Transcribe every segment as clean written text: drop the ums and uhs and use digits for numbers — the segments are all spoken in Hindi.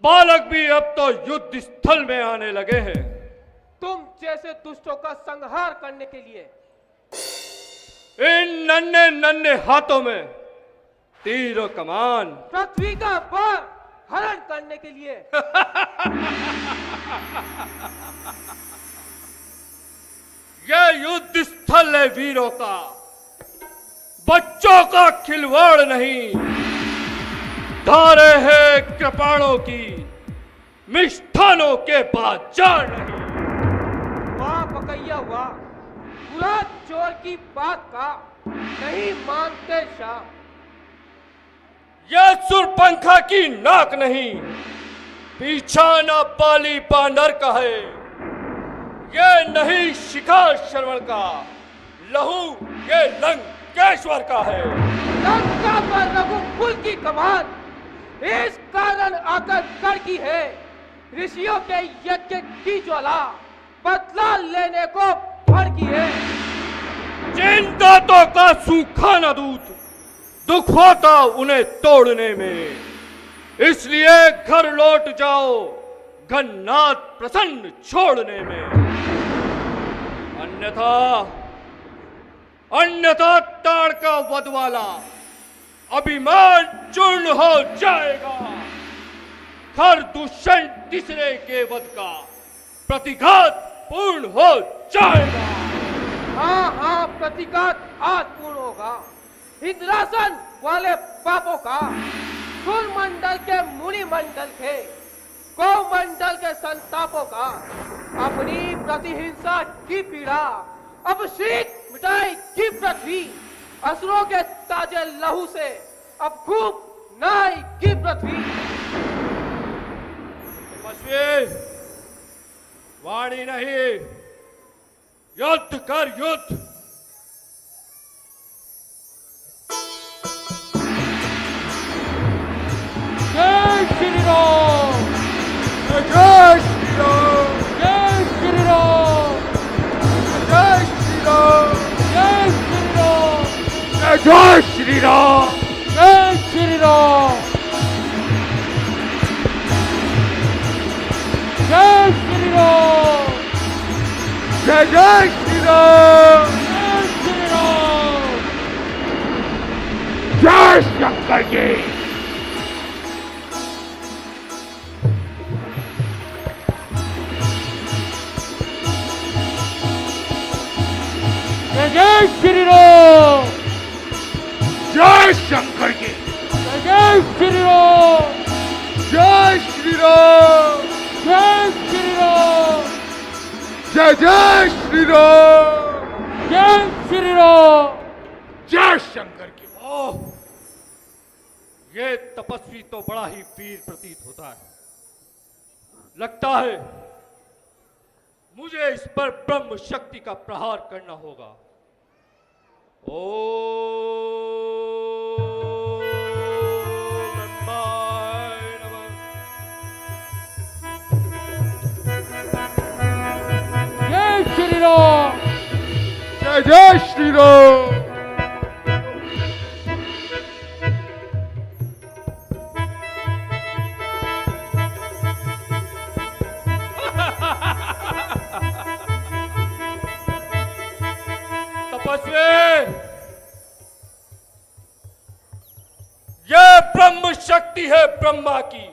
बालक भी अब तो युद्ध स्थल में आने लगे हैं। तुम जैसे दुष्टों का संहार करने के लिए। इन नन्हे नन्हे हाथों में तीर और कमान। पृथ्वी का भार हरण करने के लिए। यह युद्ध स्थल है वीरों का, बच्चों का खिलवाड़ नहीं। धारे हैं कृपाणों की, मिष्ठानों के बाजार नहीं। वाह पकैया वाह, पूरा चोर की बात का नहीं मानते शाह। यह सुरपंखा की नाक नहीं, पीछा न बाली बानर का है। यह नहीं शिखा श्रवण का, लहू ये लंकेश्वर का है। लंका पर रघुकुल की कमान इस कारण आकर कड़की है। ऋषियों के यज्ञ की ज्वाला बदला लेने को भड़की है। जिन दांतों का सूखा न दूध, दुख होता उन्हें तोड़ने में। इसलिए घर लौट जाओ घननाथ प्रसन्न छोड़ने में। अन्यथा ताड़ का वध वाला अभिमान चूर्ण हो जाएगा। हर दुष्यंत तीसरे के वध का प्रतिघात पूर्ण हो जाएगा। हाँ हाँ, प्रतिघात आज पूर्ण होगा। इंद्रासन वाले पापों का, सुर मंडल के मुनि मंडल के, गौ मंडल के संतापों का, अपनी प्रतिहिंसा की पीड़ा अब शीत मिटाएगी पृथ्वी। असुरों के ताजे लहू से अब खूब नहाएगी पृथ्वी। वाणी नहीं, युद्ध कर युद्ध। जय श्री राम, जय श्री राम, जय श्री राम, जय श्री राम, जय श्री राम, जय श्री राम, जय श्री राम, जय श्री राम, जय जय श्री राम, जय श्री राम, जय शंकर जी। जय श्री राम, जय शंकर जी। जय श्री राम, जय श्री राम, जय श्री राम, जय जय श्री राम, जय श्री राम, जय शंकर की। ओह, ये तपस्वी तो बड़ा ही वीर प्रतीत होता है। लगता है मुझे इस पर ब्रह्म शक्ति का प्रहार करना होगा। जय श्री राम, जय जय श्री राम। तपस्वी, यह ब्रह्म शक्ति है ब्रह्मा की,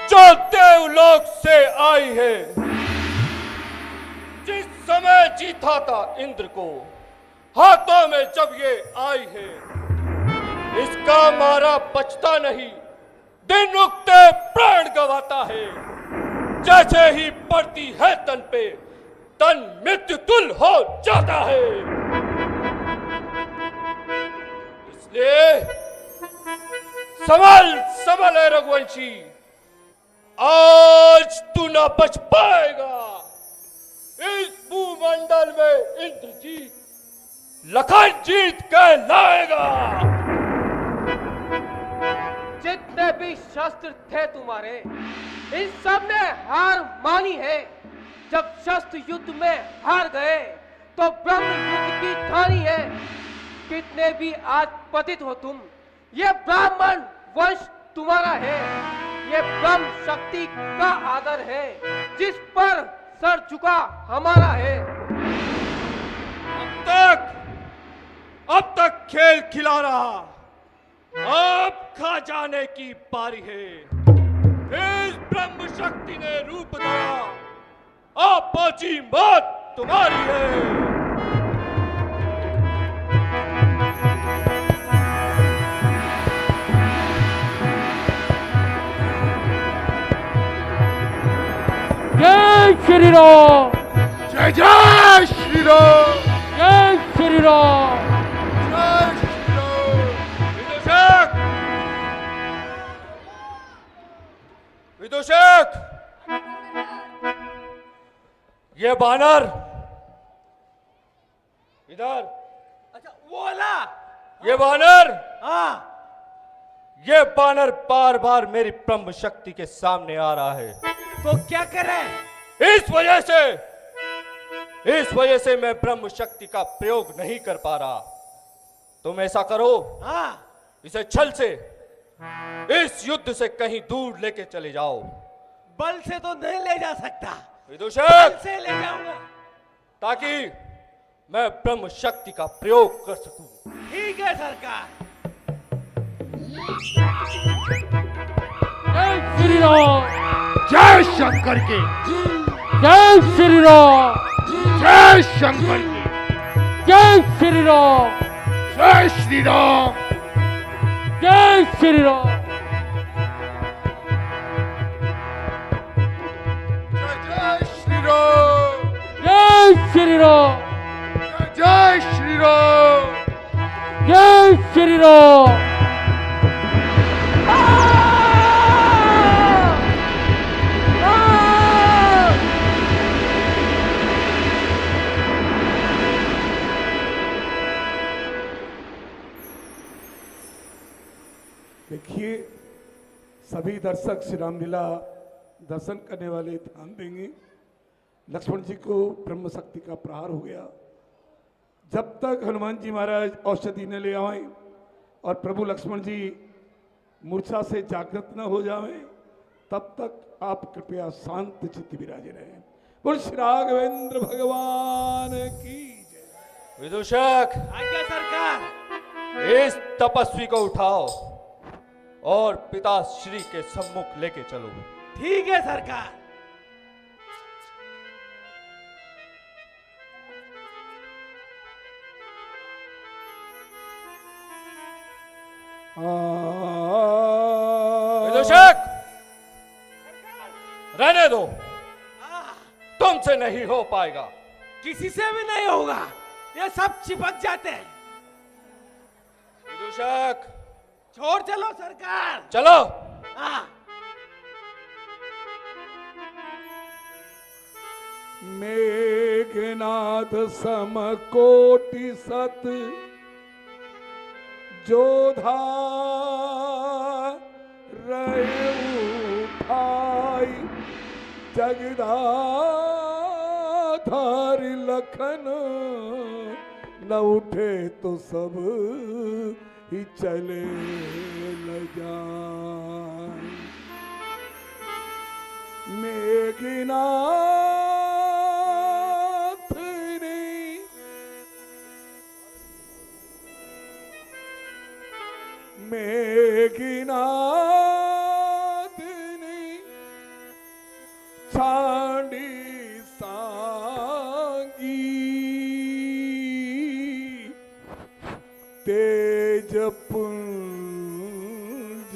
जो देवलोक से आई है। जिस समय जीता था इंद्र को हाथों में जब ये आई है, इसका मारा बचता नहीं, दिन उगते प्राण गवाता है। जैसे ही पड़ती है तन पे, तन मृत्यु तुल हो जाता है। इसलिए संभल संभल है रघुवंशी, आज तू ना बच पाएगा। इस भूमंडल में इंद्रजीत लखनजीत कहलाएगा। जितने भी शस्त्र थे तुम्हारे, इन सब ने हार मानी है। जब शस्त्र युद्ध में हार गए तो ब्रह्म युद्ध की ठानी है। कितने भी आज पतित हो तुम, ये ब्राह्मण वंश तुम्हारा है। ये ब्रह्म शक्ति का आदर है जिस पर सर झुका हमारा है। अब तक खेल खिला रहा, अब खा जाने की पारी है। इस ब्रह्म शक्ति ने रूप धरा, अब पहुंची मौत तुम्हारी है। जय श्री राम, जय जय श्री राम, जय श्री राम। जय श्री राम। विदूषक, विदूषक, ये बानर इधर। अच्छा बोला। ये बानर, हाँ ये बानर बार बार मेरी ब्रह्म शक्ति के सामने आ रहा है। तो क्या करें? इस वजह से मैं ब्रह्म शक्ति का प्रयोग नहीं कर पा रहा। तुम ऐसा करो, हाँ इसे छल से इस युद्ध से कहीं दूर लेके चले जाओ। बल से तो नहीं ले जा सकता, विदूषक, से ले जाऊंगा। ताकि मैं ब्रह्म शक्ति का प्रयोग कर सकूं। ठीक है सरकार। जय श्री राम, जय शंकर के, जय श्री राम, जय शंकर के, जय श्री राम, जय श्री राम। जय श्री राम। जय श्री राम, जय श्री राम, जय श्री राम। जय श्री राम। देखिए, सभी दर्शक श्री रामलीला दर्शन करने वाले ध्यान देंगे। लक्ष्मण जी को ब्रह्म शक्ति का प्रहार हो गया। जब तक हनुमान जी महाराज औषधि न ले आए और प्रभु लक्ष्मण जी मूर्छा से जागृत न हो जाए, तब तक आप कृपया शांत चित्त विराजे रहें। बोल श्री राघवेंद्र भगवान की जय। विदूषक, आज्ञा सरकार। इस तपस्वी को उठाओ और पिता श्री के सम्मुख लेके चलो। ठीक है सरकार। विदूषक, रहने दो, तुमसे नहीं हो पाएगा। किसी से भी नहीं होगा, ये सब चिपक जाते हैं। विदूषक, छोड़ चलो सरकार। चलो। हाँ। मेघनाथ समकोटि सत जोधा उठाई जगदाधार लखन न उठे तो सब ही चले ल जाए। मेघनाथ ने छाड़ी सांगी तेज पुंज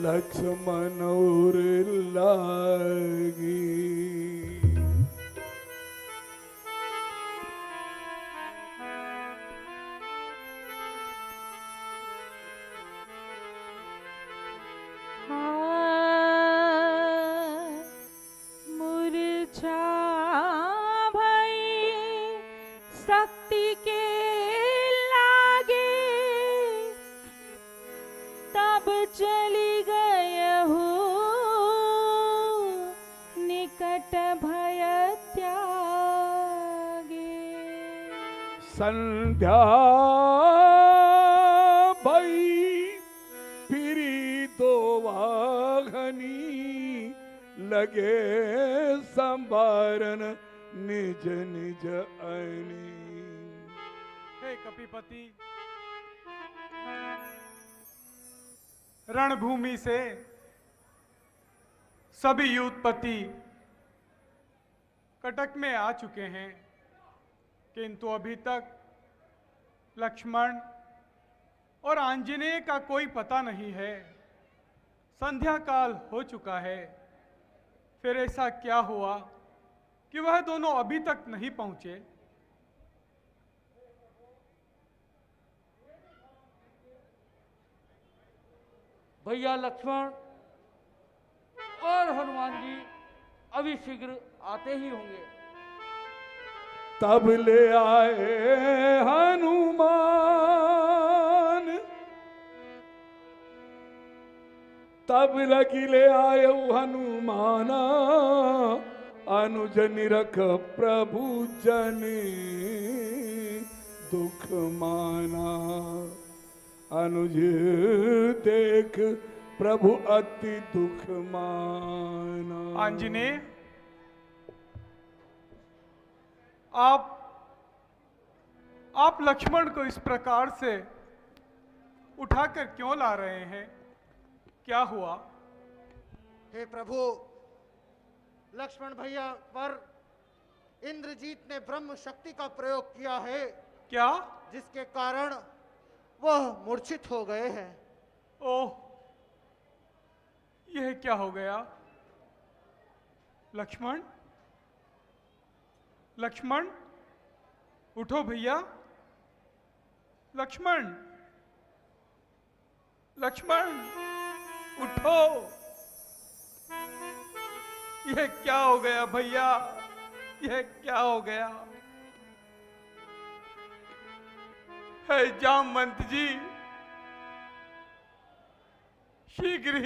लक्ष्मण और लागी। मूर्छा भई शक्ति के लागे तब चली गए हो निकट भय त्यागे। संध्या भई फिरी दो वाघनी लगे संभारन निज निज अनी। हे कपिपति, रणभूमि से सभी युद्धपति कटक में आ चुके हैं, किंतु अभी तक लक्ष्मण और आंजनेय का कोई पता नहीं है। संध्या काल हो चुका है, फिर ऐसा क्या हुआ कि वह दोनों अभी तक नहीं पहुंचे? भैया लक्ष्मण और हनुमान जी अभी शीघ्र आते ही होंगे। तब ले आए हनुमान, तब लगी ले आए हनुमान, अनुज निरख प्रभु जन दुख माना। अनुज देख प्रभु अति दुख माना। आंजनेय, आप लक्ष्मण को इस प्रकार से उठाकर क्यों ला रहे हैं? क्या हुआ? हे प्रभु, लक्ष्मण भैया पर इंद्रजीत ने ब्रह्म शक्ति का प्रयोग किया है, क्या? जिसके कारण वह मूर्छित हो गए हैं। ओह, यह क्या हो गया? लक्ष्मण, लक्ष्मण, उठो भैया। लक्ष्मण, लक्ष्मण, उठो। यह क्या हो गया भैया? यह क्या हो गया? है जामवंत जी, शीघ्र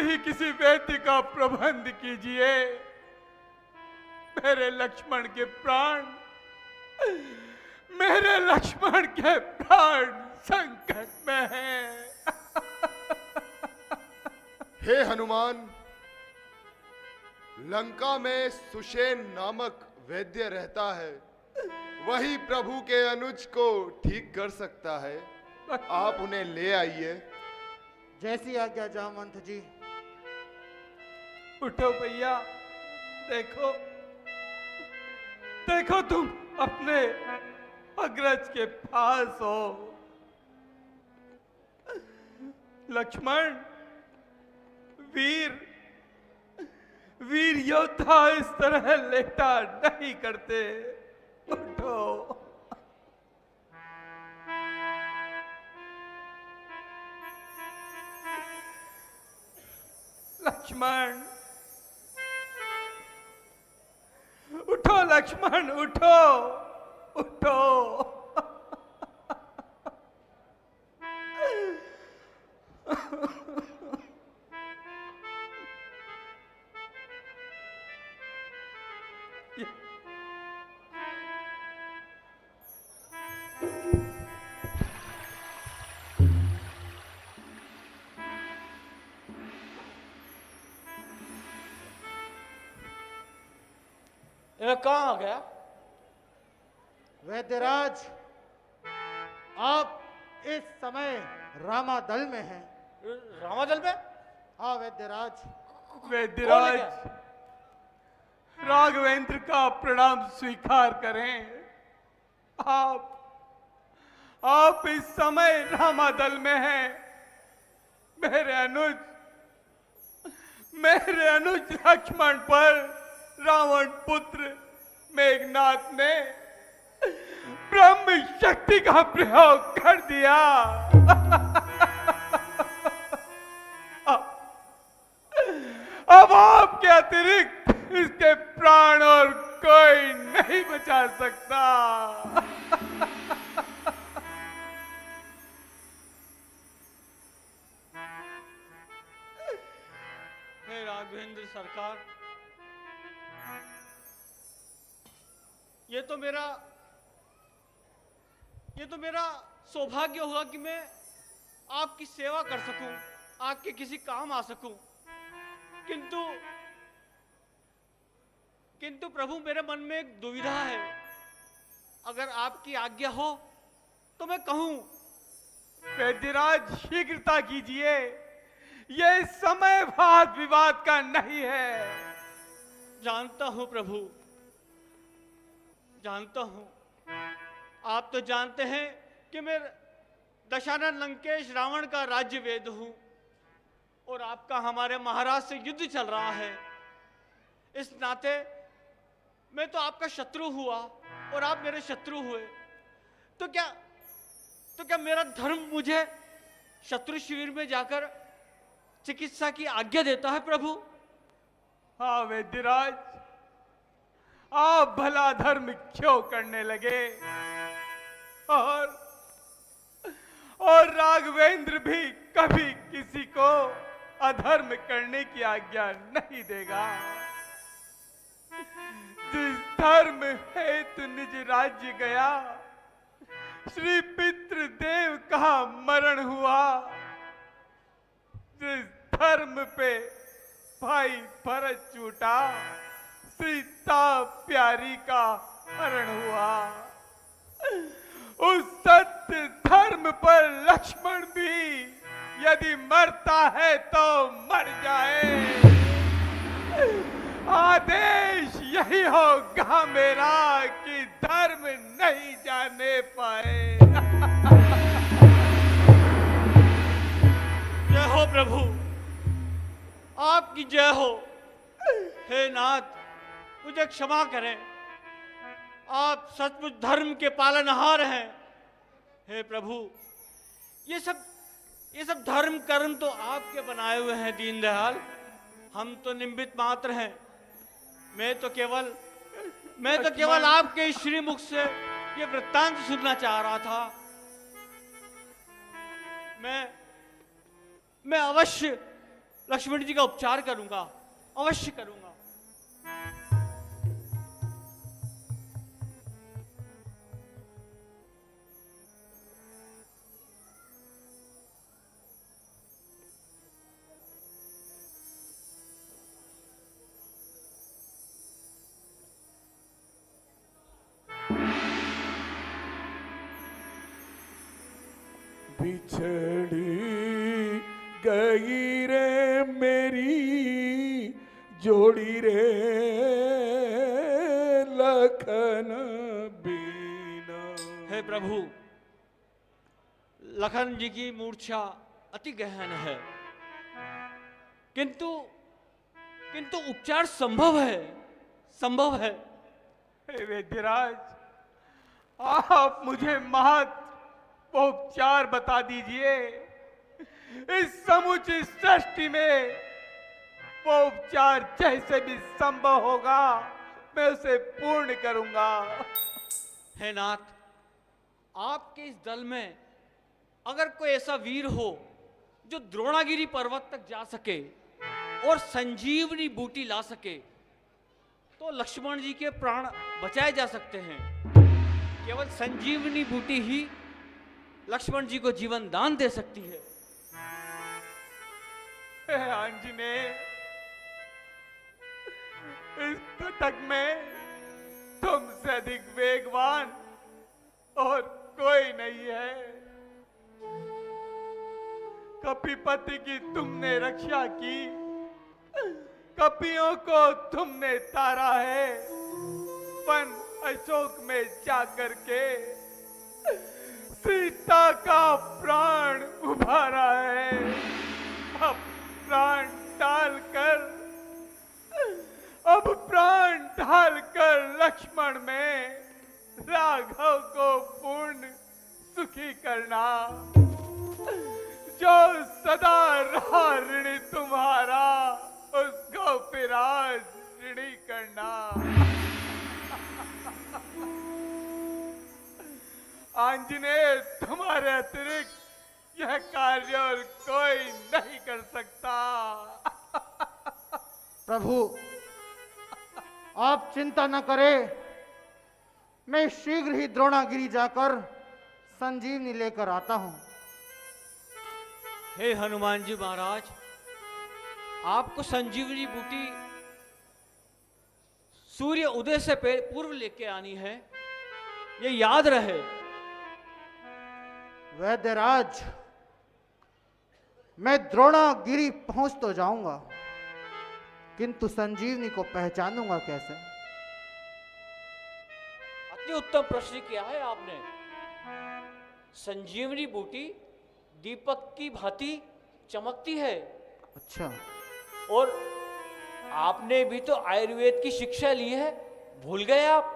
ही किसी वैद्य का प्रबंध कीजिए। मेरे लक्ष्मण के प्राण संकट में हैं। हे हनुमान, लंका में सुषेण नामक वैद्य रहता है, वही प्रभु के अनुज को ठीक कर सकता है। आप उन्हें ले आइए। जैसी आज्ञा जामवंत जी। उठो भैया, देखो देखो, तुम अपने अग्रज के पास हो। लक्ष्मण, वीर योद्धा इस तरह लेटा नहीं करते। उठो। लक्ष्मण, उठो लक्ष्मण, उठो, उठो। ये कहाँ आ गया? वैद्यराज, आप इस समय रामादल में हैं। रामादल में? हाँ वैद्यराज। वैद्यराज, राघवेंद्र का प्रणाम स्वीकार करें। आप इस समय रामादल में हैं। मेरे अनुज लक्ष्मण पर रावण पुत्र मेघनाथ ने ब्रह्म शक्ति का प्रयोग कर दिया। अब आपके अतिरिक्त इसके प्राण और कोई नहीं बचा सकता। हे राघवेंद्र सरकार, ये तो मेरा सौभाग्य होगा कि मैं आपकी सेवा कर सकूं, आपके किसी काम आ सकूं। किंतु किंतु प्रभु, मेरे मन में एक दुविधा है। अगर आपकी आज्ञा हो तो मैं कहूं। वैद्यराज, शीघ्रता कीजिए, यह समय वाद विवाद का नहीं है। जानता हूं प्रभु, जानता हूं। आप तो जानते हैं कि मैं दशानन लंकेश रावण का राज्य वेद हूं और आपका हमारे महाराज से युद्ध चल रहा है। इस नाते मैं तो आपका शत्रु हुआ और आप मेरे शत्रु हुए। तो क्या मेरा धर्म मुझे शत्रु शिविर में जाकर चिकित्सा की आज्ञा देता है प्रभु? हाँ वैद्यराज, आप भला धर्म क्यों करने लगे? और राघवेंद्र भी कभी किसी को अधर्म करने की आज्ञा नहीं देगा। जिस धर्म हेतु निज राज्य गया, श्री पितृदेव का मरण हुआ। जिस धर्म पे भाई भरत छूटा, सीता प्यारी का हरण हुआ। उस सत्य धर्म पर लक्ष्मण भी यदि मरता है तो मर जाए। आदेश यही होगा मेरा कि धर्म नहीं जाने पाए। जय हो प्रभु, आपकी जय हो। हे नाथ, मुझे क्षमा करें। आप सचमुच धर्म के पालनहार हैं। हे प्रभु, ये सब धर्म कर्म तो आपके बनाए हुए हैं दीनदयाल। हम तो निमित्त मात्र हैं। मैं तो केवल आपके श्रीमुख से ये वृत्तांत सुनना चाह रहा था। मैं अवश्य लक्ष्मण जी का उपचार करूंगा, अवश्य करूंगा। बिछड़ी गई रे मेरी जोड़ी रे लखन बीना। हे प्रभु, लखन जी की मूर्छा अति गहन है, किंतु उपचार संभव है। हे वैद्यराज, आप मुझे महत्व उपचार बता दीजिए। इस समुचित सृष्टि में वो उपचार जैसे भी संभव होगा मैं उसे पूर्ण करूंगा। हे नाथ, आपके इस दल में अगर कोई ऐसा वीर हो जो द्रोणागिरी पर्वत तक जा सके और संजीवनी बूटी ला सके, तो लक्ष्मण जी के प्राण बचाए जा सकते हैं। केवल संजीवनी बूटी ही लक्ष्मण जी को जीवन दान दे सकती है। हे आंजनेय, इस कटक में तुमसे अधिक वेगवान और कोई नहीं है। कपिपति की तुमने रक्षा की, कपियों को तुमने तारा है, वन अशोक में जाकर के सीता का प्राण उभारा है। अब प्राण ढालकर लक्ष्मण में राघव को पूर्ण सुखी करना। जो सदा रहा ऋणी तुम्हारा, उसको फिर आज ऋणी करना। आंजनेय, तुम्हारे अतिरिक्त यह कार्य और कोई नहीं कर सकता। प्रभु, आप चिंता न करें, मैं शीघ्र ही द्रोणागिरी जाकर संजीवनी लेकर आता हूं। हे हनुमान जी महाराज, आपको संजीवनी बूटी सूर्य उदय से पूर्व लेके आनी है, ये याद रहे। वैद्यराज, मैं द्रोणागिरी पहुंच तो जाऊंगा, किंतु संजीवनी को पहचानूंगा कैसे? अति उत्तम प्रश्न किया है आपने। संजीवनी बूटी दीपक की भांति चमकती है। अच्छा। और आपने भी तो आयुर्वेद की शिक्षा ली है, भूल गए आप?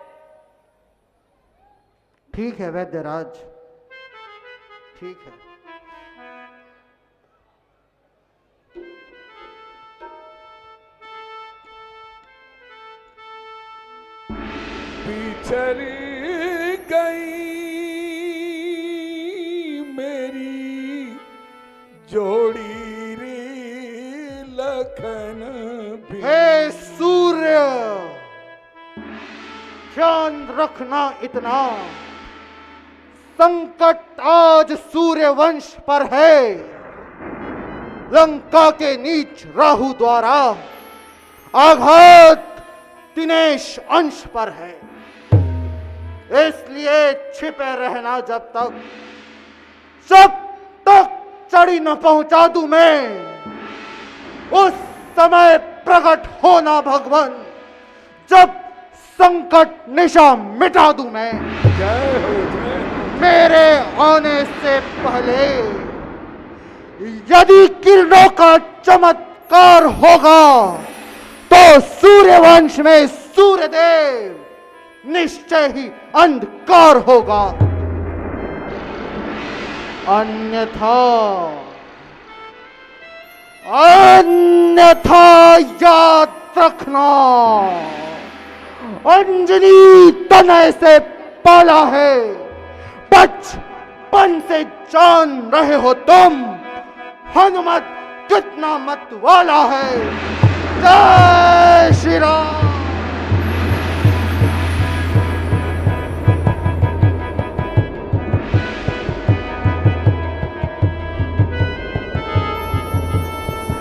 ठीक है वैद्यराज, ठीक है। बिछड़ गई मेरी जोड़ी रे लखन भी। हे सूर्य, ध्यान रखना इतना, संकट आज सूर्य वंश पर है। लंका के नीच राहु द्वारा आघात दिनेश अंश पर है, इसलिए छिपे रहना जब तक चढ़ी न पहुंचा दूं मैं, उस समय प्रकट होना भगवान, जब संकट निशा मिटा दूं मैं। जय हो, जय हो। मेरे आने से पहले यदि किरणों का चमत्कार होगा तो सूर्यवंश में सूर्यदेव निश्चय ही अंधकार होगा, अन्यथा याद रखना, अंजनी तनय से पाला है, बचपन से जान रहे हो तुम हनुमत कितना मत वाला है। जय श्री राम।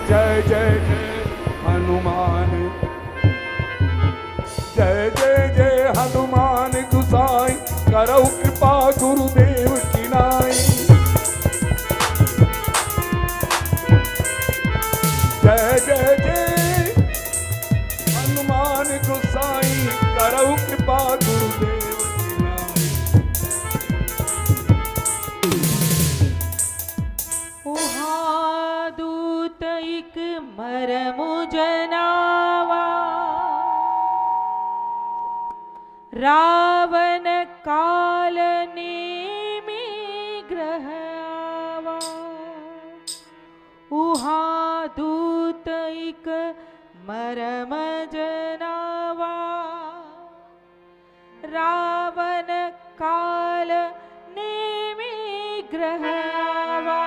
जय जय जय हनुमान, जय जय जय हनुमान गुसाई, करौ कृपा गुरुदेव की नाई। जय जय जय हनुमान गुसाई, करौ कृपा गुरुदेव की नाई। उहा दूत इक मरमु जनावा, रावण काल नेमि ग्रह आवा। उहा दूत इक मरम जनावा, रावण काल नेमि ग्रह आवा।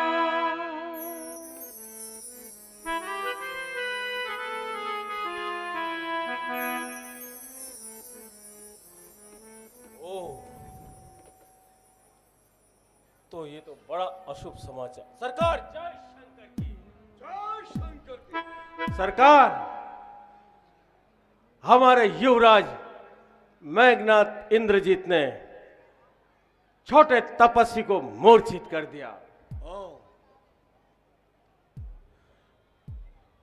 तो ये तो बड़ा अशुभ समाचार। सरकार, जय शंकर की, जय शंकर की। सरकार, हमारे युवराज मेघनाथ इंद्रजीत ने छोटे तपस्वी को मूर्छित कर दिया,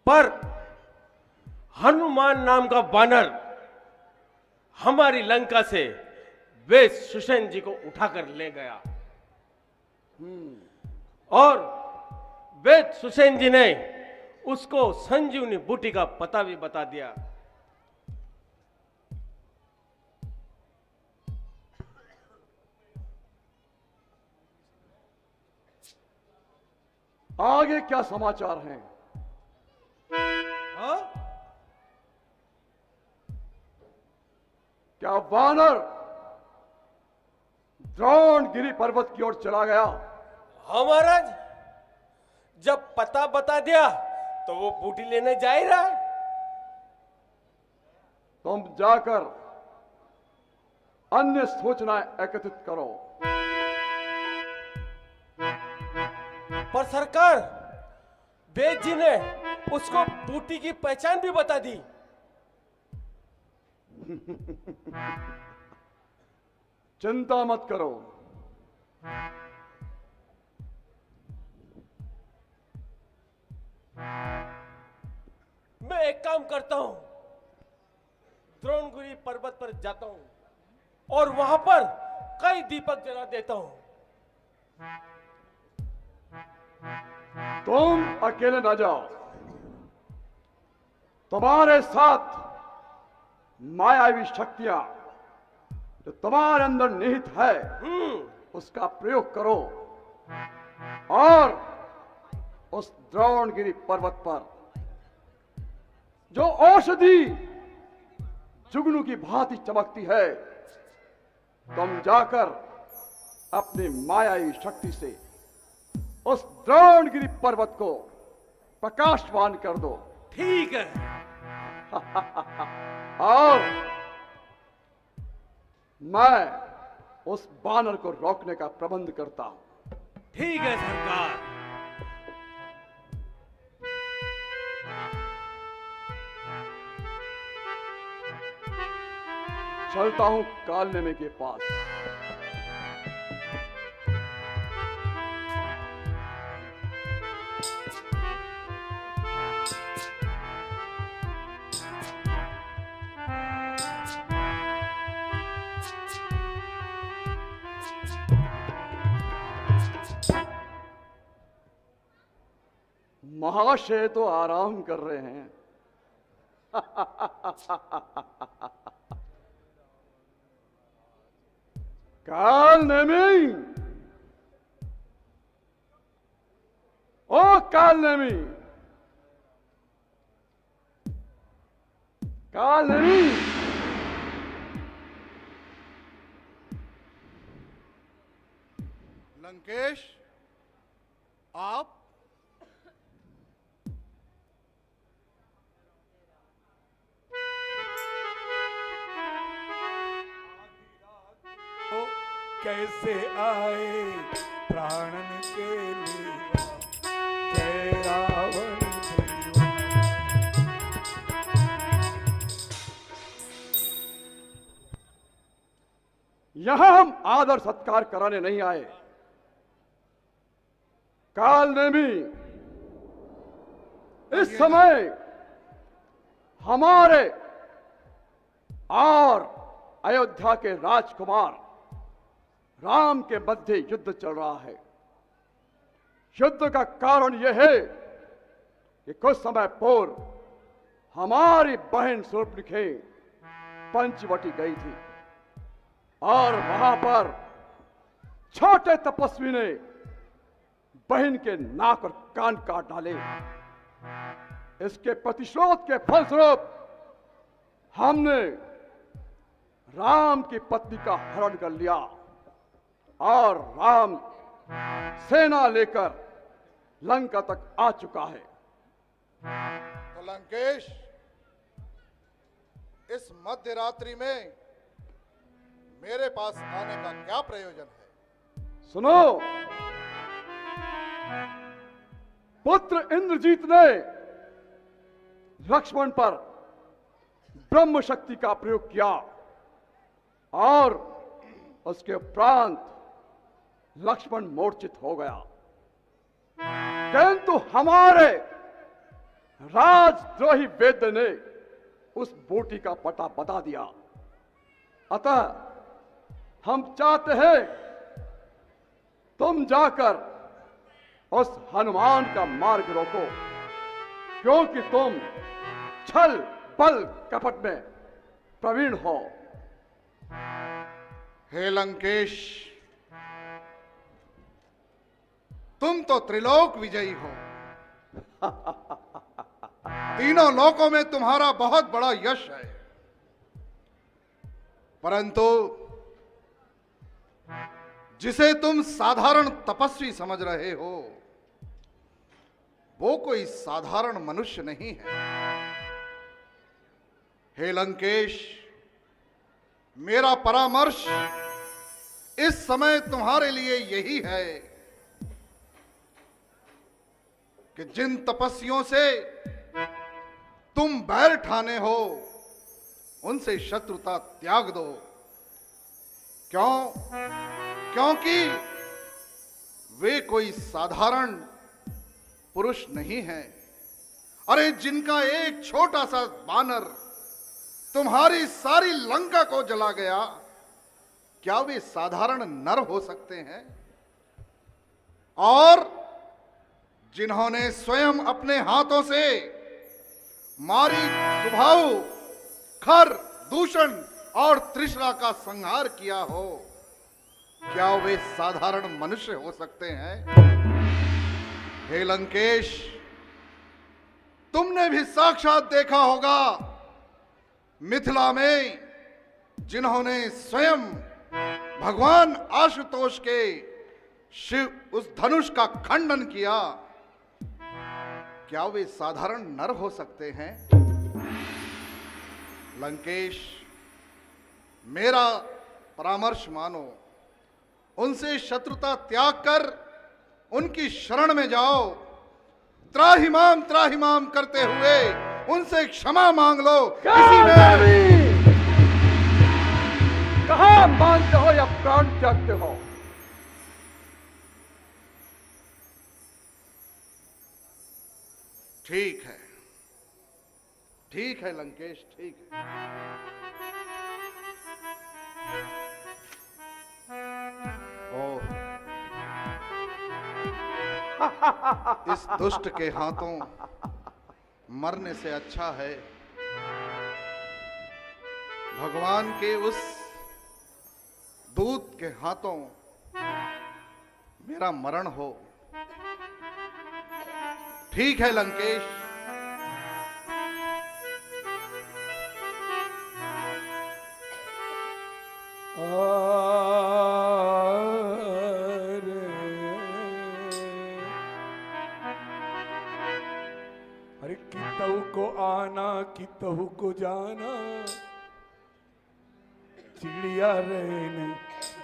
पर हनुमान नाम का बानर हमारी लंका से वेद सुषेण जी को उठाकर ले गया, और वेद सुषेण जी ने उसको संजीवनी बूटी का पता भी बता दिया। आगे क्या समाचार हैं? हाँ? क्या वानर द्रोणगिरी पर्वत की ओर चला गया? हाँ महाराज, जब पता बता दिया तो वो बूटी लेने जा ही रहा है। तुम जाकर अन्य सूचनाएं एकत्रित करो। पर सरकार, वेद जी ने उसको बूटी की पहचान भी बता दी। चिंता मत करो। मैं एक काम करता हूं, द्रोणगिरी पर्वत पर जाता हूं और वहां पर कई दीपक जला देता हूं। तुम अकेले ना जाओ, तुम्हारे साथ मायावी शक्तियां जो तुम्हारे अंदर निहित है उसका प्रयोग करो और उस द्रोणगिरी पर्वत पर जो औषधि जुगनू की भांति चमकती है, तुम जाकर अपनी मायावी शक्ति से उस द्रोणगिरी पर्वत को प्रकाशवान कर दो। ठीक है। और मैं उस बानर को रोकने का प्रबंध करता हूं। ठीक है सरकार। चलता हूं कालनेमी के पास। महाशय तो आराम कर रहे हैं। कालनेमी, ओ कालनेमी, कालनेमी, लंकेश, आप कैसे आए प्राणन के लिए जय रावण देवा। यहां हम आदर सत्कार कराने नहीं आए। कालनेमी, इस समय हमारे और अयोध्या के राजकुमार राम के मध्य युद्ध चल रहा है। युद्ध का कारण यह है कि कुछ समय पूर्व हमारी बहन शूर्पणखी पंचवटी गई थी और वहां पर छोटे तपस्वी ने बहन के नाक और कान काट डाले। इसके प्रतिशोध के फलस्वरूप हमने राम की पत्नी का हरण कर लिया और राम सेना लेकर लंका तक आ चुका है। तो लंकेश, इस मध्य रात्रि में मेरे पास आने का क्या प्रयोजन है? सुनो, पुत्र इंद्रजीत ने लक्ष्मण पर ब्रह्म शक्ति का प्रयोग किया और उसके उपरांत लक्ष्मण मूर्छित हो गया, किंतु हमारे राजद्रोही वैद्य ने उस बूटी का पता बता दिया। अतः हम चाहते हैं तुम जाकर उस हनुमान का मार्ग रोको, क्योंकि तुम छल बल कपट में प्रवीण हो। हे लंकेश, तुम तो त्रिलोक विजयी हो। तीनों लोकों में तुम्हारा बहुत बड़ा यश है, परंतु जिसे तुम साधारण तपस्वी समझ रहे हो वो कोई साधारण मनुष्य नहीं है। हे लंकेश, मेरा परामर्श इस समय तुम्हारे लिए यही है कि जिन तपस्वियों से तुम बैर ठाने हो उनसे शत्रुता त्याग दो। क्यों? क्योंकि वे कोई साधारण पुरुष नहीं हैं। अरे जिनका एक छोटा सा बानर तुम्हारी सारी लंका को जला गया, क्या वे साधारण नर हो सकते हैं? और जिन्होंने स्वयं अपने हाथों से मारी, सुभाव, खर, दूषण और तृष्णा का संहार किया हो, क्या वे साधारण मनुष्य हो सकते हैं? हे लंकेश, तुमने भी साक्षात देखा होगा मिथिला में जिन्होंने स्वयं भगवान आशुतोष के शिव उस धनुष का खंडन किया, क्या वे साधारण नर हो सकते हैं? लंकेश, मेरा परामर्श मानो, उनसे शत्रुता त्याग कर उनकी शरण में जाओ। त्राहिमाम करते हुए उनसे क्षमा मांग लो। किसी में कहां मानते हो या प्राण त्यागते हो? ठीक है, ठीक है लंकेश, ठीक है। ओह, इस दुष्ट के हाथों मरने से अच्छा है भगवान के उस दूत के हाथों मेरा मरण हो। ठीक है लंकेश, अरे कितहु को आना कितहु को जाना, चिड़िया रैन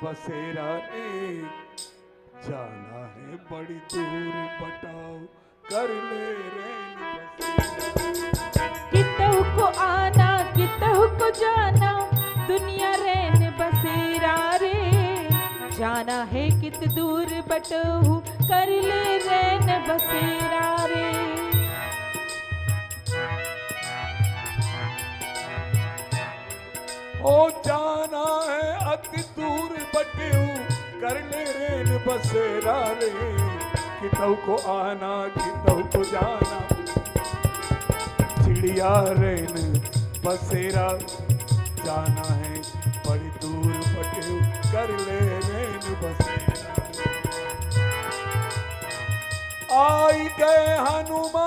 बसेरा ने जाना है बड़ी दूर, बटाओ कर ले रैन बसेरा। कितहु को आना कितहु को जाना, दुनिया रैन बसेरा रे, जाना है कित दूर बटहु कर ले रैन बसेरा रे। ओ जाना है अति दूर बटेऊ कर ले रैन बसेरा रे, कितहु को आना कितहु को जाना, चिड़िया रैन बसेरा, जाना है बड़ी दूर बटेऊ कर ले रैन बसेरा। आई गए हनुमान,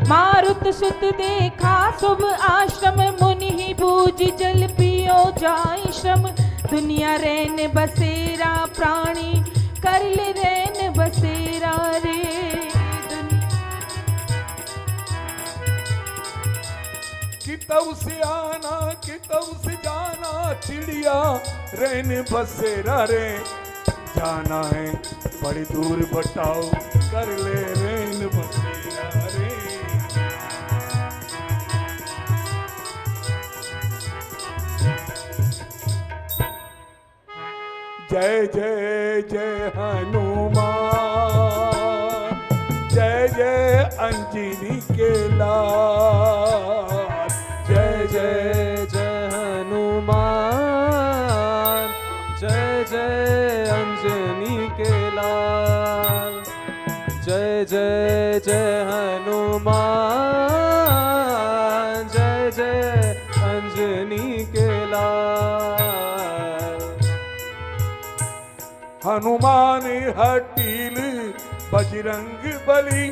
मारुत सुत देखा शुभ आश्रम, मुनि ही बूझ जल पियो जाई श्रम, दुनिया रैन बसेरा प्राणी कर ले रैन बसेरा रे। कितहु से आना कितहु से जाना, चिड़िया रैन बसेरा रे, जाना है बड़ी दूर बटाओ कर ले रैन बसेरा रे। जय जय जय हनुमान, जय जय अंजनी के लाल, जय जय जय हनुमान, जय जय अंजनी के लाल, जय जय जय हनुमान, जय जय अंजनी के लाल। हनुमान हटील बजरंग बली,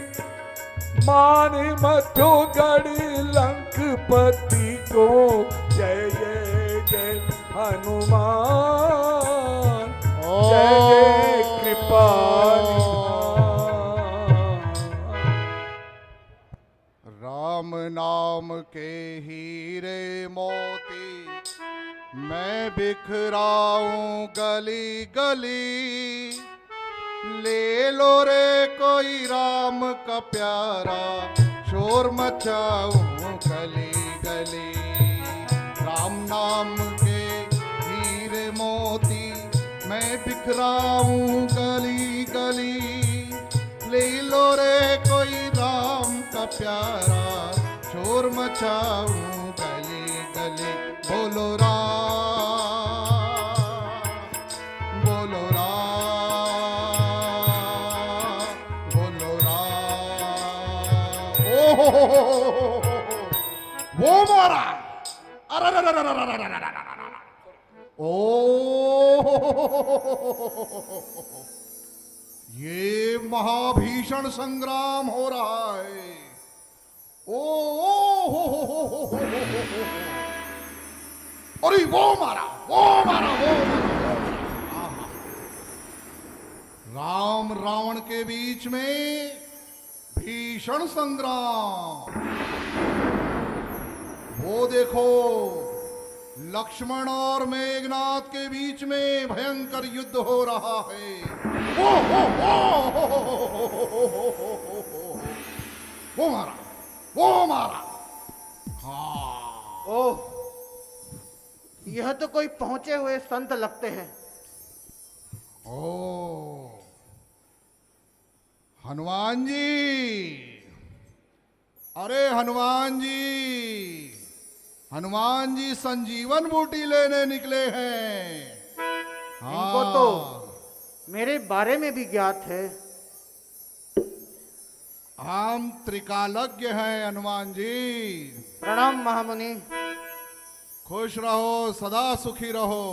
मान मथो गढ़ लंकपति को, जय जय जय हनुमान, जय जय कृपा राम नाम राम के हीरे मोती मैं बिखराऊं गली गली। ले लो रे कोई राम का प्यारा शोर मचाऊं गली गली। राम नाम के हीरे मोती मैं बिखराऊं गली गली। ले लो रे कोई राम का प्यारा शोर मचाऊं गली गली। बोलो राम, बोलो राम, बोलो राम। ओ वो मारा, अरे ओ ये महाभीषण संग्राम हो रहा है। ओ अरे वो मारा, वो मारा, वो मारा। राम रावण के बीच में भीषण संग्राम। वो देखो लक्ष्मण और मेघनाथ के बीच में भयंकर युद्ध हो रहा है। वो मारा, वो मारा। हाँ। ओह, यह तो कोई पहुंचे हुए संत लगते हैं। ओ हनुमान जी, अरे हनुमान जी, हनुमान जी संजीवन बूटी लेने निकले हैं। इनको तो मेरे बारे में भी ज्ञात है। हम त्रिकालज्ञ हैं हनुमान जी। प्रणाम महामुनि। खुश रहो, सदा सुखी रहो।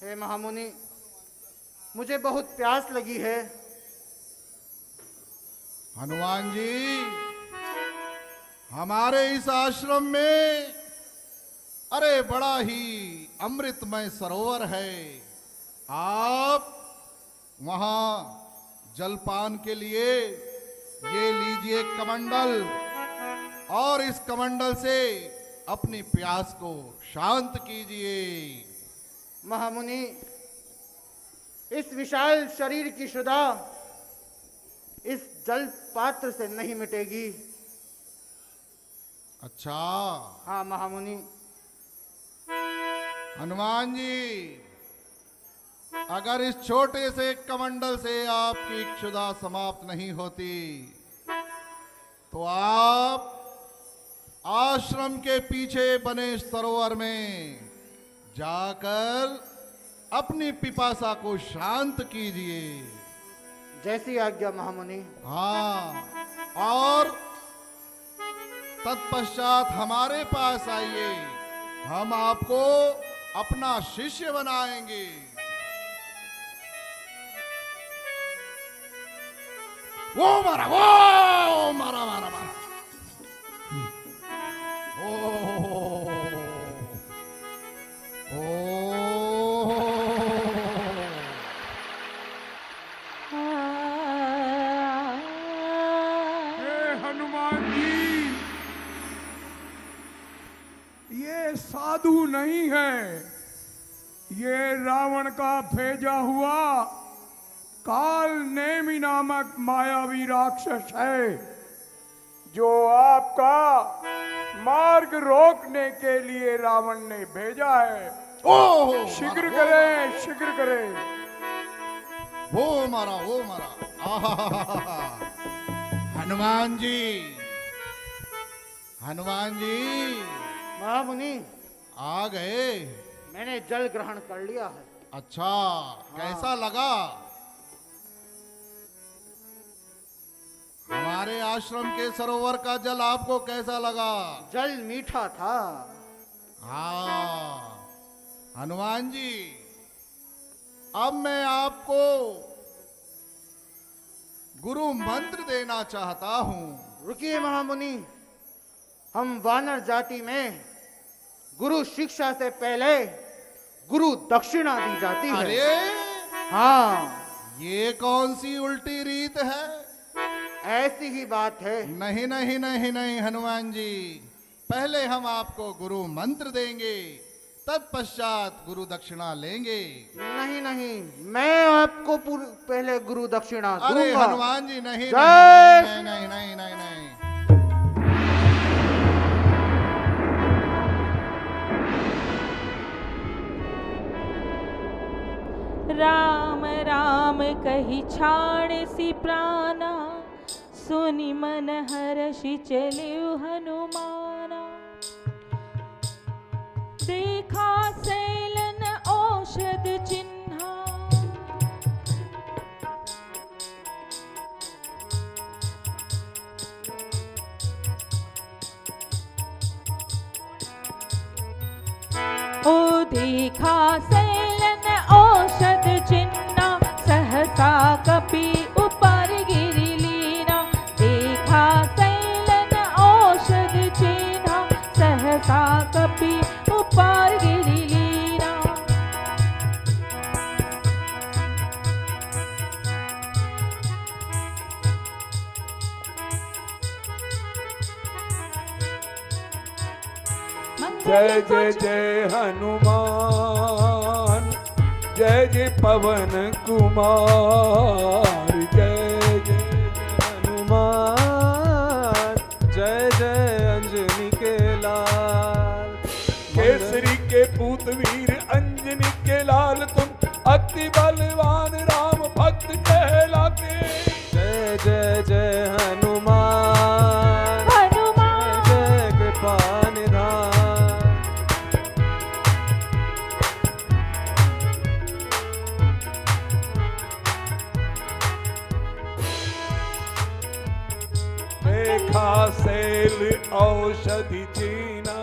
हे महामुनि, मुझे बहुत प्यास लगी है। हनुमान जी, हमारे इस आश्रम में अरे बड़ा ही अमृतमय सरोवर है। आप वहां जलपान के लिए ये लीजिए कमंडल, और इस कमंडल से अपनी प्यास को शांत कीजिए। महामुनि, इस विशाल शरीर की क्षुधा इस जल पात्र से नहीं मिटेगी। अच्छा। हाँ महामुनि। हनुमान जी, अगर इस छोटे से कमंडल से आपकी क्षुधा समाप्त नहीं होती तो आप आश्रम के पीछे बने सरोवर में जाकर अपनी पिपासा को शांत कीजिए। जैसी आज्ञा महामुनि। हाँ, और तत्पश्चात हमारे पास आइए, हम आपको अपना शिष्य बनाएंगे। वो मारा, वो मारा, मारा, मारा। ओ, ओ, हनुमान जी, ये साधु नहीं है, ये रावण का भेजा हुआ काल नेमी नामक मायावी राक्षस है, जो आपका मार्ग रोकने के लिए रावण ने भेजा है। ओ, शीघ्र करें, शीघ्र करें। वो मारा, वो मारा। आहा, हनुमान जी, हनुमान जी महामुनि, आ गए। मैंने जल ग्रहण कर लिया है। अच्छा, कैसा लगा? हमारे आश्रम के सरोवर का जल आपको कैसा लगा? जल मीठा था। हाँ हनुमान जी, अब मैं आपको गुरु मंत्र देना चाहता हूं। रुकिए महामुनि, हम वानर जाति में गुरु शिक्षा से पहले गुरु दक्षिणा दी जाती है। अरे हाँ, ये कौन सी उल्टी रीत है? ऐसी ही बात है। नहीं नहीं नहीं नहीं हनुमान जी, पहले हम आपको गुरु मंत्र देंगे, तत्पश्चात गुरु दक्षिणा लेंगे। नहीं नहीं, मैं आपको पहले गुरु दक्षिणा अरे दूंगा। हनुमान जी नहीं जय नहीं नहीं नहीं नहीं नहीं। राम राम कही छाड़ सी प्राणा, सुनि मन हर्षि चलिउ हनुमाना। देखा सैलन औषध चिन्हा, ओ देखा सैलन औषध चिन्हा, सहसा कपि ऊपर गिरि लीना। देखा सैलन औषध चिन्हा, सहसा कपि ऊपर गिरि लीना। जय जय जय हनुमान, जय जय पवन कुमार। जय जय हनुमान, जय जय अंजनी के लाल। केसरी के पूत वीर अंजनी के लाल, तुम अति बलवान राम भक्त कहलाते। जय जय जय हनुमान, हनुमान जय जय कृपा निधान। देखा सैल औषधि चीना,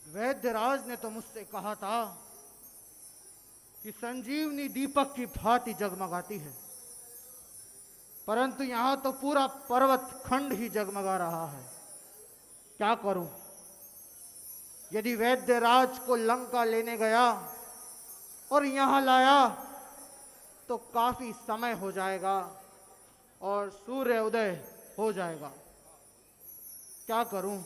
वैद्यराज ने तो मुझसे कहा था कि संजीवनी दीपक की भांति जगमगाती है, परंतु यहां तो पूरा पर्वत खंड ही जगमगा रहा है। क्या करूं? यदि वैद्यराज को लंका लेने गया और यहां लाया तो काफी समय हो जाएगा और सूर्य उदय हो जाएगा। क्या करूं?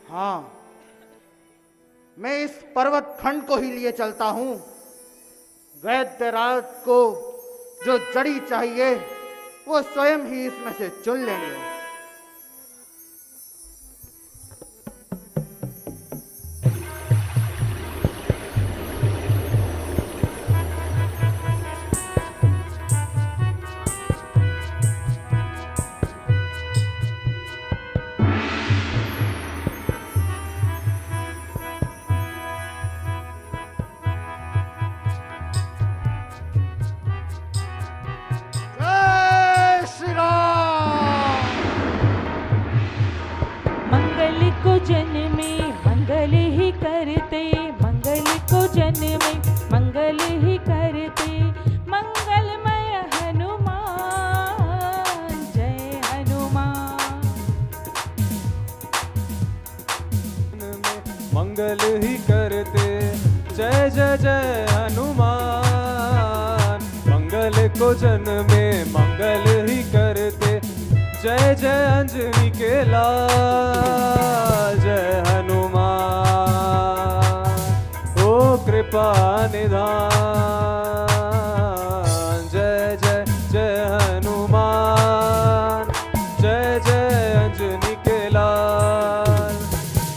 हाँ, मैं इस पर्वत खंड को ही लिए चलता हूं। वैद्यराज को जो जड़ी चाहिए वो स्वयं ही इसमें से चुन लेंगे। जय श्री राम। मंगल को जन्मे मंगल ही करते, मंगल को जन्मे मंगल ही करते। मंगलमय हनुमान, जय हनुमान। मंगल ही करते, जय जय जय हनुमान। मंगल को जन्मे मंगल ही करते, जय जय अंजनी के लाल। जय हनुमान, ओ कृपा कृपा निधान। जय जय जय हनुमान, जय जय अंजनी के लाल।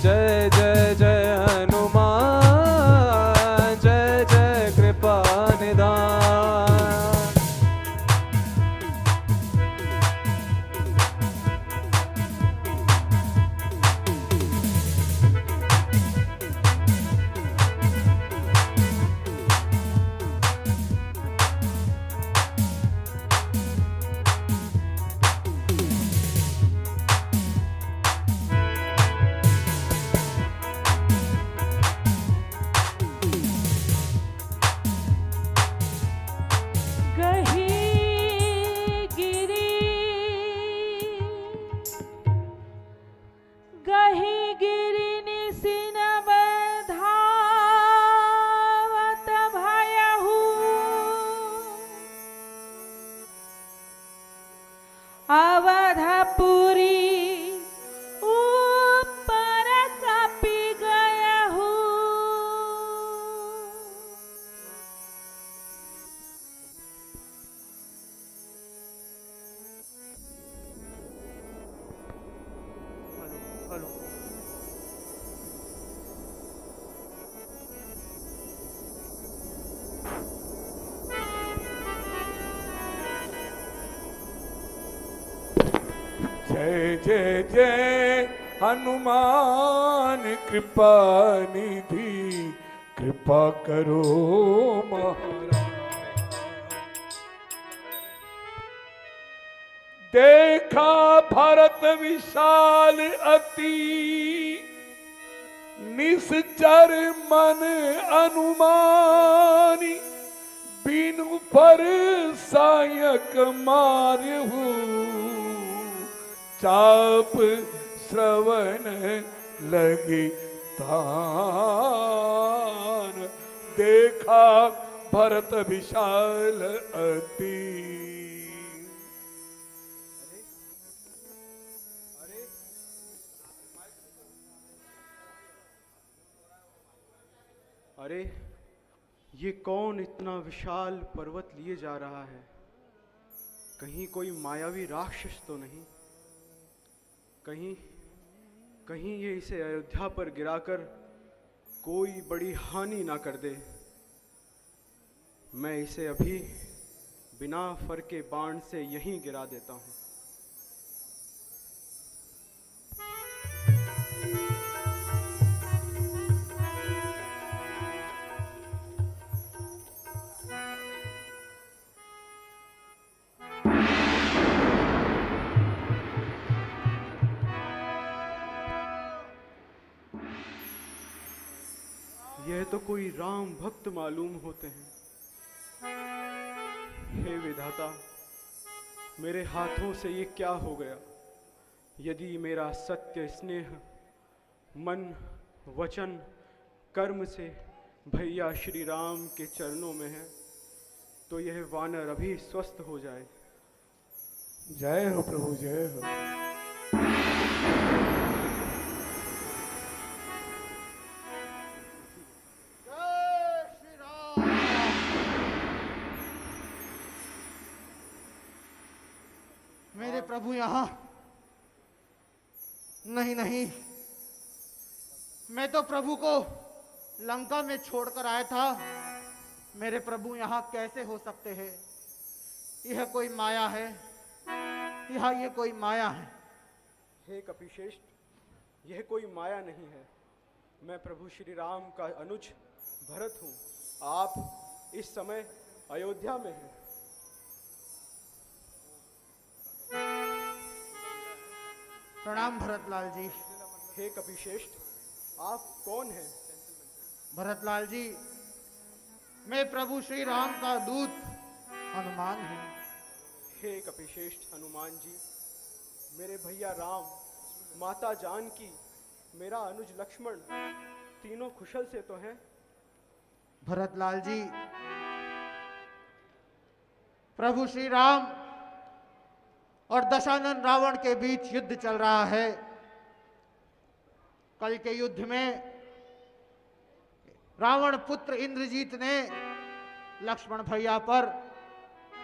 जय जय जय हनुमान, जय जय कृपा निधान। गही गिरि निसिन बधावत भयहु। अवधपुरी ऊपर कपि गयहु। जय जय जय हनुमान कृपा निधि, कृपा करो महाराज। देखा भरत विशाल अति, निश्चर मन अनुमानी। बिनु पर सायक मारहु, चाप श्रवण लगी तान। देखा भरत विशाल अति। अरे ये कौन इतना विशाल पर्वत लिए जा रहा है? कहीं कोई मायावी राक्षस तो नहीं? कहीं ये इसे अयोध्या पर गिराकर कोई बड़ी हानि ना कर दे। मैं इसे अभी बिना फर के बाण से यहीं गिरा देता हूँ। यह तो कोई राम भक्त मालूम होते हैं। हे विधाता, मेरे हाथों से ये क्या हो गया? यदि मेरा सत्य स्नेह मन वचन कर्म से भैया श्री राम के चरणों में है, तो यह वानर अभी स्वस्थ हो जाए। जय हो प्रभु, जय हो। मेरे प्रभु यहाँ नहीं नहीं, मैं तो प्रभु को लंका में छोड़कर आया था। मेरे प्रभु यहाँ कैसे हो सकते हैं? यह कोई माया है, यहाँ ये कोई माया है। हे कपिश्रेष्ठ, यह कोई माया नहीं है। मैं प्रभु श्री राम का अनुज भरत हूँ। आप इस समय अयोध्या में हैं। प्रणाम भरतलाल जी। हे कपिश्रेष्ठ, आप कौन हैं? भरतलाल जी, मैं प्रभु श्री राम का दूत हनुमान हूँ। हे कपिश्रेष्ठ हनुमान जी, मेरे भैया राम, माता जानकी, मेरा अनुज लक्ष्मण तीनों कुशल से तो हैं? भरतलाल जी, प्रभु श्री राम और दशानन रावण के बीच युद्ध चल रहा है। कल के युद्ध में रावण पुत्र इंद्रजीत ने लक्ष्मण भैया पर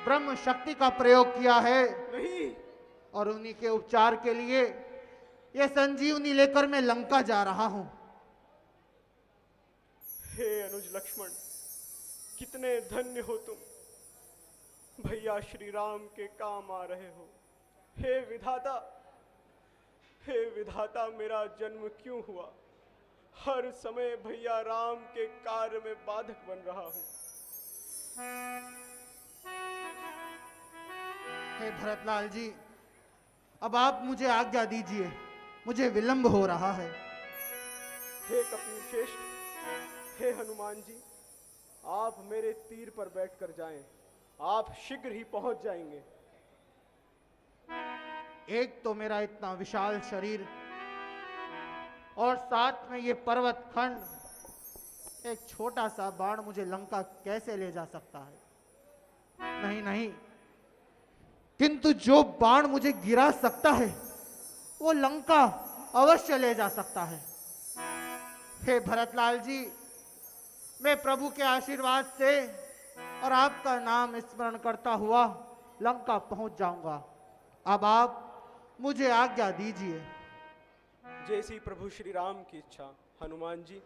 ब्रह्म शक्ति का प्रयोग किया है। नहीं। और उन्हीं के उपचार के लिए यह संजीवनी लेकर मैं लंका जा रहा हूं। हे अनुज लक्ष्मण, कितने धन्य हो तुम, भैया श्री राम के काम आ रहे हो। हे विधाता, हे विधाता, मेरा जन्म क्यों हुआ? हर समय भैया राम के कार्य में बाधक बन रहा हूं। हे भरतलाल जी, अब आप मुझे आज्ञा दीजिए, मुझे विलंब हो रहा है। हे कपिल श्रेष्ठ, हे हनुमान जी, आप मेरे तीर पर बैठकर जाएं, आप शीघ्र ही पहुंच जाएंगे। एक तो मेरा इतना विशाल शरीर और साथ में ये पर्वत खंड, एक छोटा सा बाण मुझे लंका कैसे ले जा सकता है? नहीं नहीं, किंतु जो बाण मुझे गिरा सकता है वो लंका अवश्य ले जा सकता है। हे भरतलाल जी, मैं प्रभु के आशीर्वाद से और आपका नाम स्मरण करता हुआ लंका पहुंच जाऊंगा। अब आप मुझे आज्ञा दीजिए। जैसी प्रभु श्री राम की इच्छा। हनुमान जी,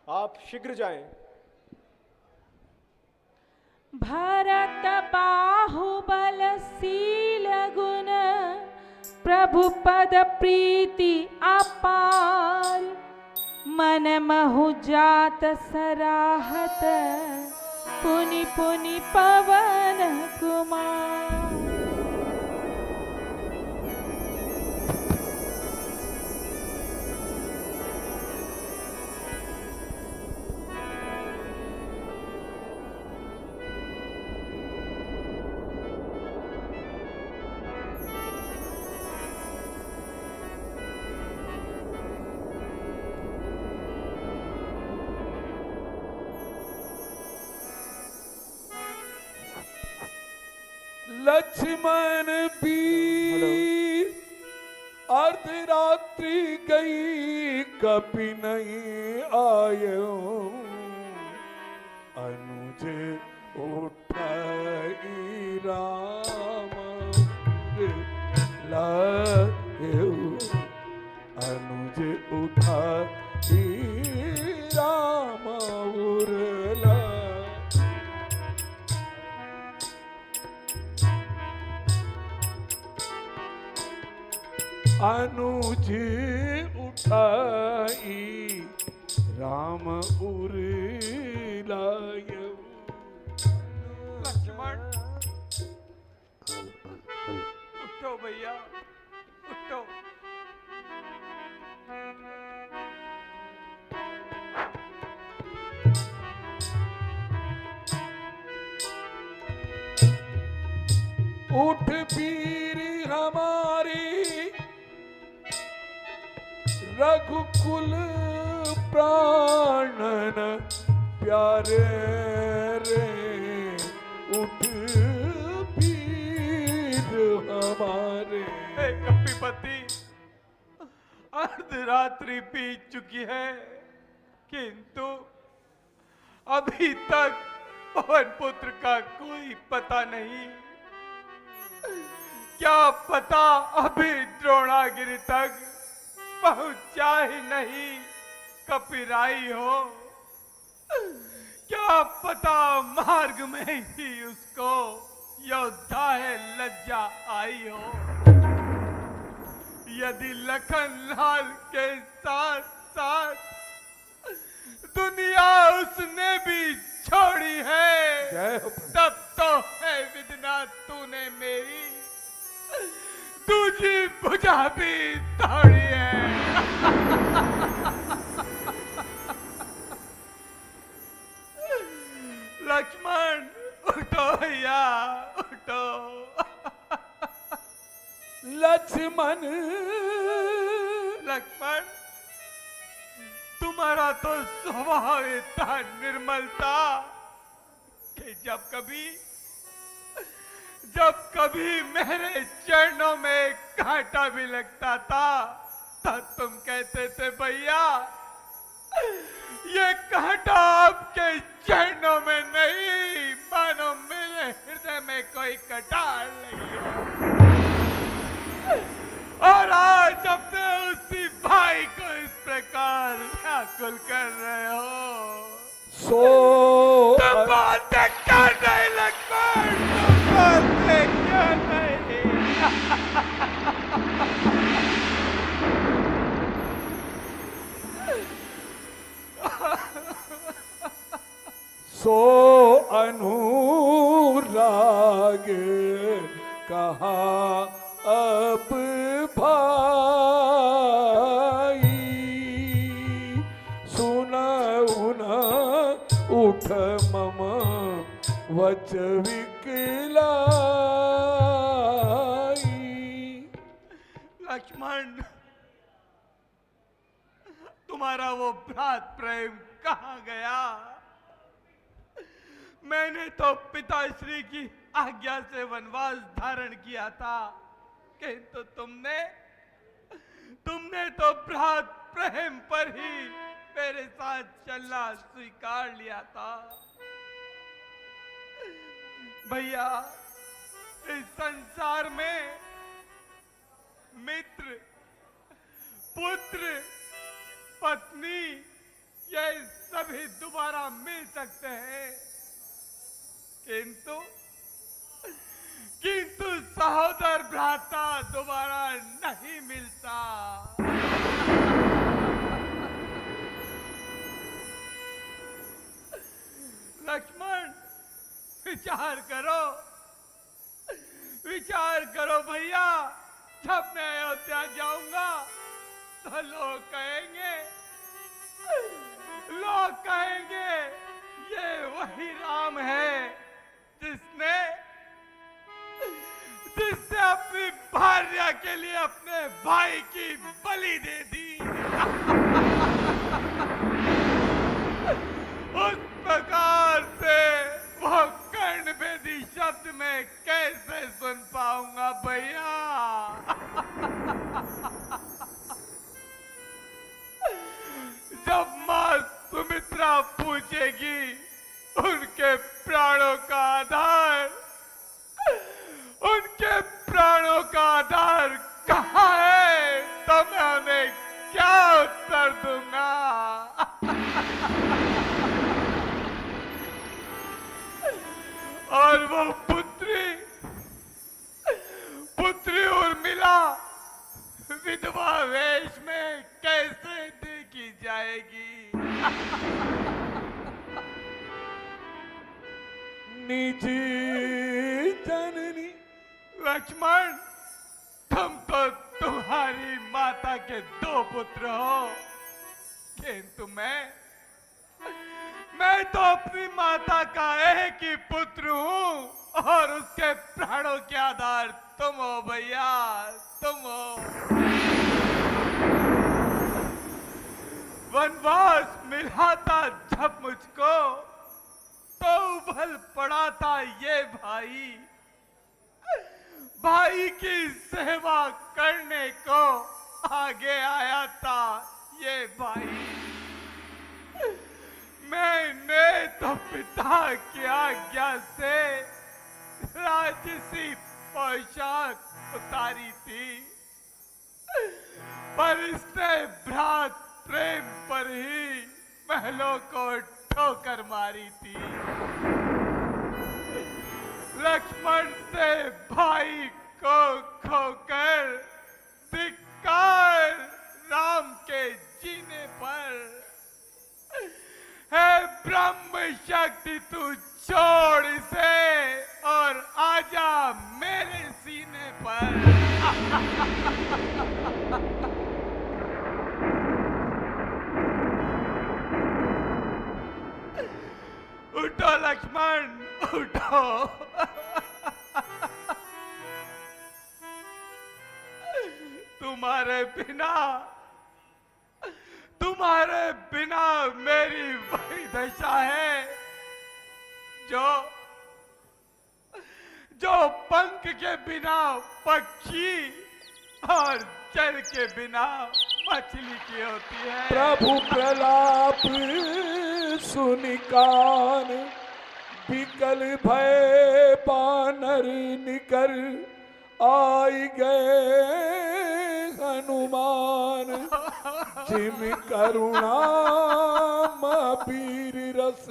आप शीघ्र जाएं। भरत बाहुबल शील गुण, प्रभु पद प्रीति अपार, मन महु जात सराहत, पुनि पुनि पवन कुमार। लक्ष्मण वीर अर्धरात्रि गई, कपि नहीं आयो, अनुज उठाई राम लायो, अनुज उठाई राम उरला। अनुज उठाई राम उरलायो। लक्ष्मण, उठो भैया, उठो। उठ वीर हमारी, रघुकुल प्राणन प्यारे रे, उठ वीर हमारे। हे कपिपति, अर्धरात्रि बीत चुकी है, किंतु अभी तक पवन पुत्र का कोई पता नहीं। क्या पता अभी द्रोणागिरि तक पहुंचा ही नहीं, कपिराई हो। क्या पता मार्ग में ही उसको योद्धा है लज्जा आई हो। यदि लखन लाल के साथ साथ दुनिया उसने भी छोड़ी है, तब तो है विधना तूने मेरी दूजी भुजा भी तोड़ी है। लक्ष्मण, उठो भैया, उठो। लक्ष्मण, लक्ष्मण, तुम्हारा तो स्वभाव इतना निर्मल था कि जब कभी मेरे चरणों में कांटा भी लगता था तब तुम कहते थे भैया ये कांटा आपके चरणों में नहीं, मानो मेरे हृदय में कोई कटार लगी है। और आज अपने उसी भाई को इस प्रकार व्याकुल कर रहे हो। तुम बोलते क्यों नहीं लक्ष्मण? तुम बोलते क्यों नहीं? सो अनुराग कहा अब भाई, सुनऊ न उठ मम वच विकलाई। लक्ष्मण, तुम्हारा वो भ्रात प्रेम कहाँ गया? मैंने तो पिताश्री की आज्ञा से वनवास धारण किया था, किंतु तुमने तो भ्रात प्रेम पर ही मेरे साथ चलना स्वीकार लिया था। भैया, इस संसार में मित्र, पुत्र, पत्नी ये सभी दोबारा मिल सकते हैं, किंतु सहोदर भ्राता दोबारा नहीं मिलता। लक्ष्मण, विचार करो भैया। जब मैं अयोध्या जाऊंगा तो लोग कहेंगे ये वही राम है जिसने अपनी भार्या के लिए अपने भाई की बलि दे दी। उस प्रकार से वो कर्णभेदी शब्द में कैसे सुन पाऊंगा भैया? जब मां सुमित्रा पूछेगी उनके प्राणों का आधार कहाँ है, तो मैं उन्हें क्या उत्तर दूंगा? और वो पुत्री उर्मिला विधवा वेश में कैसे देखी जाएगी? निजी जननी। लक्ष्मण, तुम तो तुम्हारी माता के 2 पुत्र हो, किंतु मैं तो अपनी माता का एक ही पुत्र हूँ, और उसके प्राणों के आधार तुम हो भैया, तुम हो। वनवास मिला था जब मुझको, तो उबल पड़ा था ये भाई की सेवा करने को आगे आया था ये भाई। मैंने तो पिता की आज्ञा से राजसी पोशाक उतारी थी, पर इसने भ्रात प्रेम पर ही महलों को ठोकर मारी थी। लक्ष्मण से भाई को खोकर धिक्कार राम के जीने पर। है ब्रह्म शक्ति, तू छोड़ इसे और आजा मेरे सीने पर। उठो लक्ष्मण, उठो। तुम्हारे बिना मेरी वही दशा है जो पंख के बिना पक्षी और जल के बिना मछली की होती है। प्रभु प्रलाप सुनि कान, विकल भय बानर निकर, आई गए हनुमान, जिम करुणा वीर रस।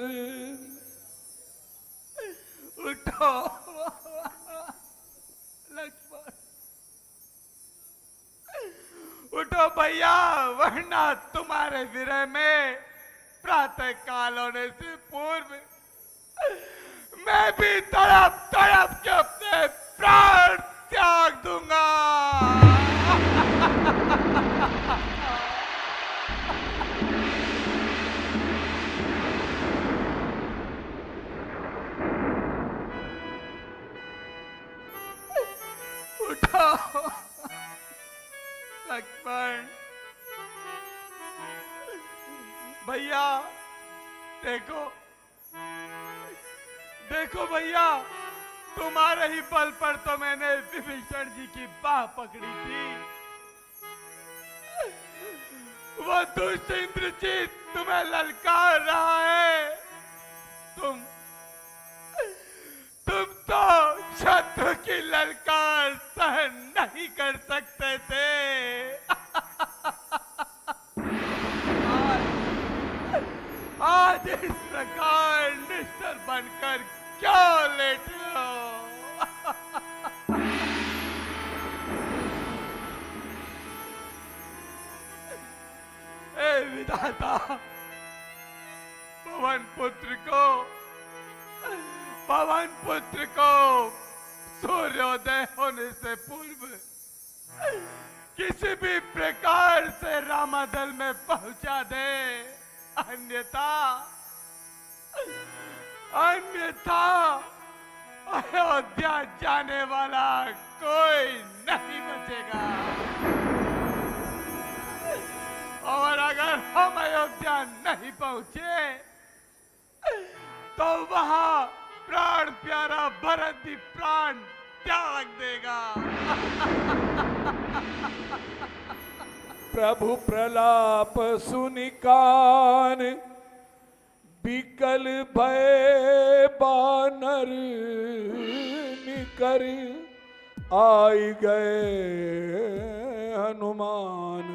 उठो लक्ष्मण, उठो भैया, वरना तुम्हारे विरह में प्रातः काल होने से पूर्व मैं भी तड़प तड़प के अपने प्राण त्याग दूंगा। उठो लक्ष्मण, भैया देखो, देखो भैया, तुम्हारे ही बल पर तो मैंने विभीषण जी की बाह पकड़ी थी। वो दुष्ट इंद्रजीत तुम्हें ललकार रहा है। तुम तो शत्रु की ललकार सहन नहीं कर सकते थे। आज इस प्रकार निश्चर बनकर क्यों लेटे हो? ए विधाता, पवन पुत्र को सूर्योदय होने से पूर्व किसी भी प्रकार से रामादल में पहुंचा दे, अन्यथा अयोध्या जाने वाला कोई नहीं बचेगा। और अगर हम अयोध्या नहीं पहुंचे तो वहां प्राण प्यारा भरत भी प्राण त्याग देगा। प्रभु प्रलाप सुनि कान, विकल भय बानर निकर, आई गए हनुमान,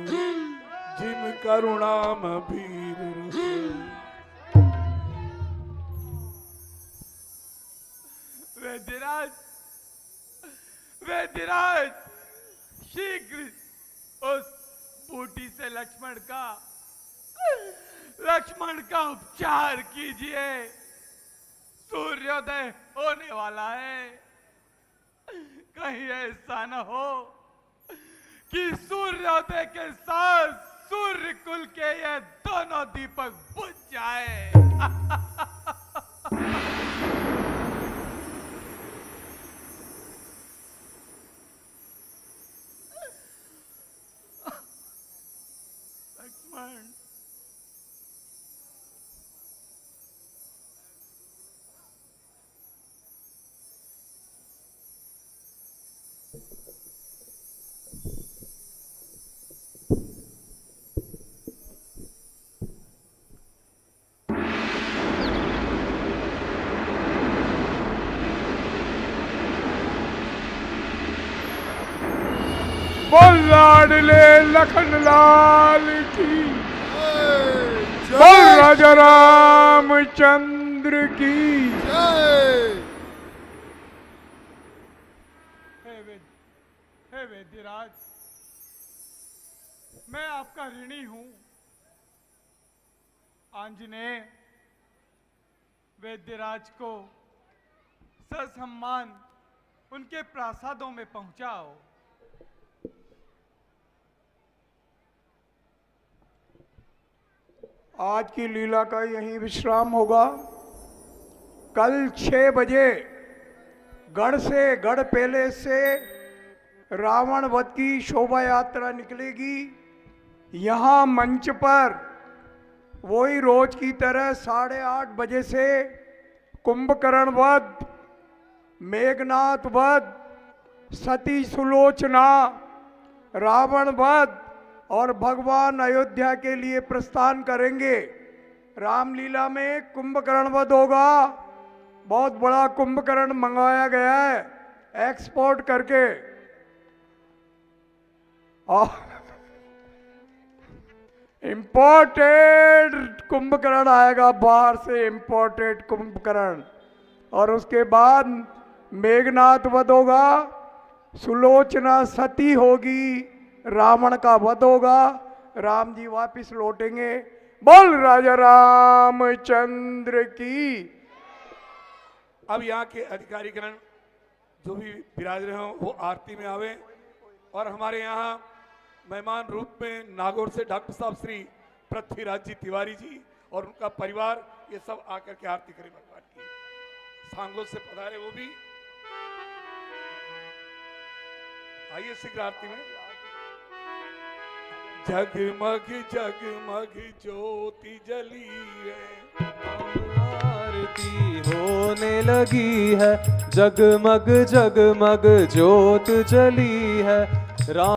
जिम करुणाम वीर रस। वैद्यराज, शीघ्र उस बूटी से लक्ष्मण का उपचार कीजिए। सूर्योदय होने वाला है। कहीं ऐसा न हो कि सूर्योदय के साथ सूर्य कुल के ये दोनों दीपक बुझ जाए। लक्ष्मण, बोल लाडले लखन लाल की, बोल राजा रामचंद्र की। हे वैद्यराज, मैं आपका ऋणी हूं। आंजनेय, वैद्यराज को ससम्मान उनके प्रासादों में पहुंचाओ। आज की लीला का यहीं विश्राम होगा। कल 6 बजे गढ़ पेले से रावण वध की शोभा यात्रा निकलेगी। यहाँ मंच पर वही रोज की तरह 8:30 बजे से कुंभकर्ण वध, मेघनाथ वध, सती सुलोचना, रावण वध और भगवान अयोध्या के लिए प्रस्थान करेंगे। रामलीला में कुंभकर्ण वध होगा। बहुत बड़ा कुंभकर्ण मंगवाया गया है एक्सपोर्ट करके। और इंपोर्टेड कुंभकर्ण आएगा, बाहर से इंपोर्टेड कुंभकर्ण। और उसके बाद मेघनाथ वध होगा, सुलोचना सती होगी, रावण का वध होगा, राम जी वापिस लौटेंगे। बोल राजा रामचंद्र की। अब यहाँ के अधिकारीगण जो भी विराज रहे हों वो आरती में आवे। और हमारे यहाँ मेहमान रूप में नागौर से डॉक्टर साहब श्री पृथ्वीराज जी तिवारी जी और उनका परिवार, ये सब आकर के आरती करें भगवान की। सांगों से पधारे वो भी। आइए शीघ्र आरती में। जगमग जगमग ज्योति जली है, आरती होने लगी है, जगमग जगमग ज्योत जली है। राम